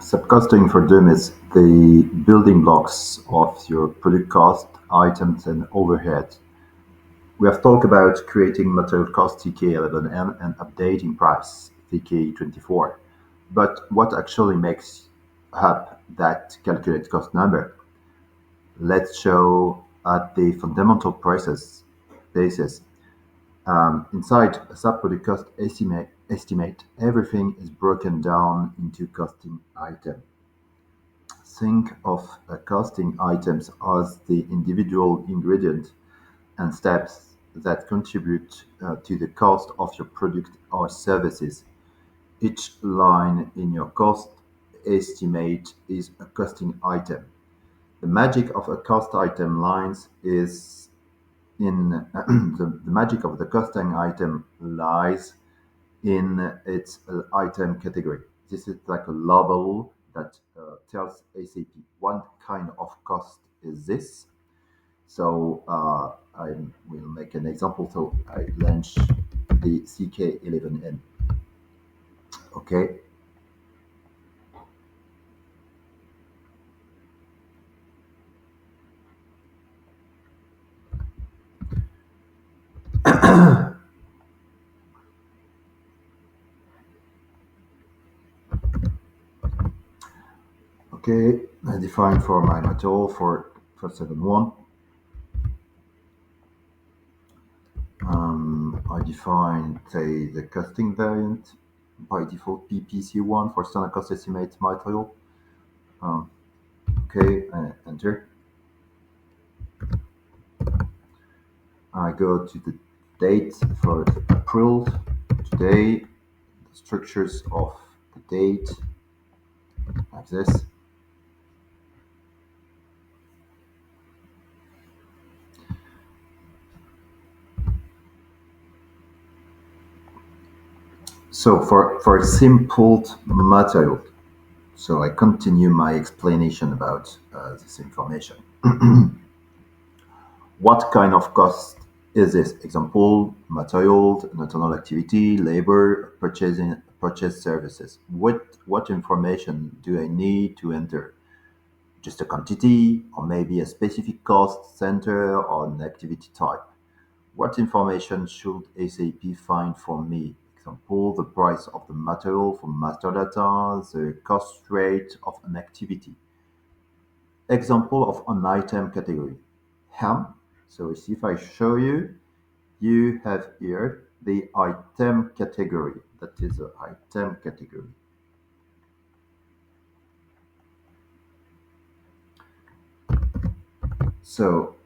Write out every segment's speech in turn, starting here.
Subcosting for Dummies, the building blocks of your product cost, items, and overhead. We have talked about creating material cost TK11N and updating price TK24. But what actually makes up that calculate cost number? Let's show at the fundamental prices basis. Inside a SAP Product Cost Estimate, everything is broken down into costing items. Think of costing items as the individual ingredients and steps that contribute to the cost of your product or services. Each line in your cost estimate is a costing item. The magic of a cost item lines is in the magic of the costing item lies in its item category. This is like a label that tells SAP what kind of cost is this. So I will make an example. So I launch the CK11N. Okay. Okay. I define for my material for 7.1. I define say the costing variant by default PPC1 for standard cost estimate material. Um, okay, enter. I go to the date for April today, the structures of the date like this. So for a simple material, so I continue my explanation about this information. What kind of cost is this? Example, materials, internal activity, labor, purchase services. What information do I need to enter? Just a quantity, or maybe a specific cost center or an activity type. What information should SAP find for me? Example, the price of the material for master data, the cost rate of an activity. Example of an item category. Ham. So if I show you, you have here the item category. That is the item category. So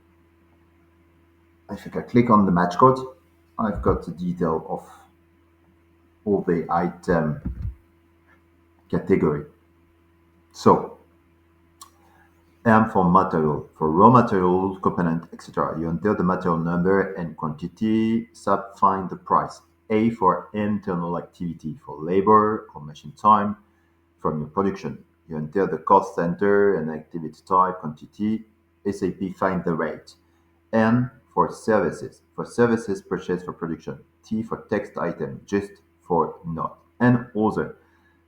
if I click on the match code, I've got the detail of all the item category. So M for material, for raw material, component, etc. You enter the material number and quantity, sub find the price. A for internal activity, for labor or machine time from your production. You enter the cost center and activity type, quantity, SAP find the rate. N for services purchased for production. T for text item, just for not. And other.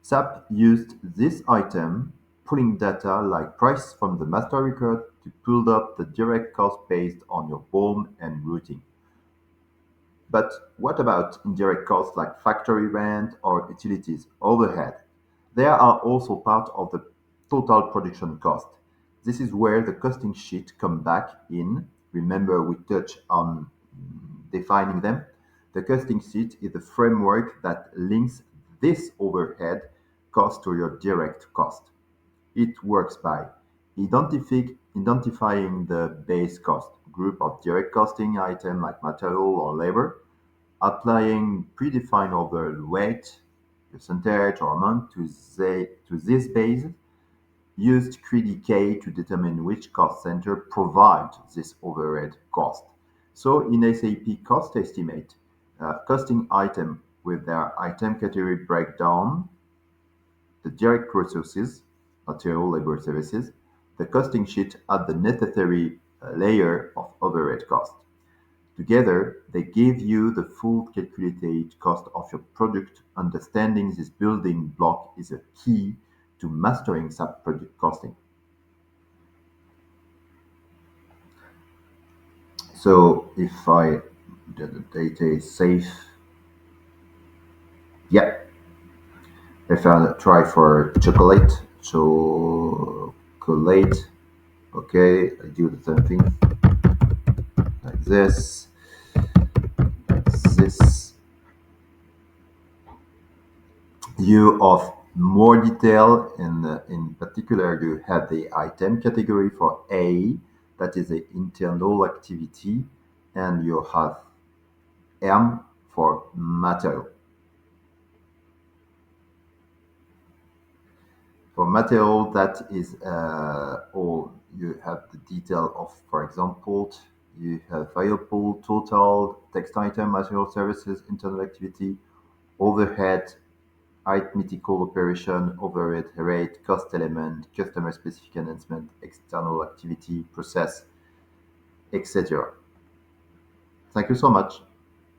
SAP used this item, pulling data like price from the master record to pull up the direct cost based on your BOM and routing. But what about indirect costs like factory rent or utilities overhead? They are also part of the total production cost. This is where the costing sheet come back in. Remember we touched on defining them. The costing sheet is the framework that links this overhead cost to your direct cost. It works by identifying the base cost group of direct costing item like material or labor, applying predefined overweight, percentage, or amount to this base, used 3DK to determine which cost center provides this overhead cost. So in SAP Cost Estimate, costing item with their item category breakdown, the direct resources, material, labor, services, the costing sheet add the necessary layer of overhead cost. Together, they give you the full calculated cost of your product. Understanding this building block is a key to mastering SAP product costing. So if the data is safe, yeah. If I try for chocolate, okay, I do the same thing like this. You of more detail in particular, you have the item category for A, that is the internal activity, and you have M for material. For material, that is or you have the detail of, for example, you have variable total, text item, material services, internal activity, overhead, arithmetical operation, overhead rate, cost element, customer specific enhancement, external activity, process, etc. Thank you so much.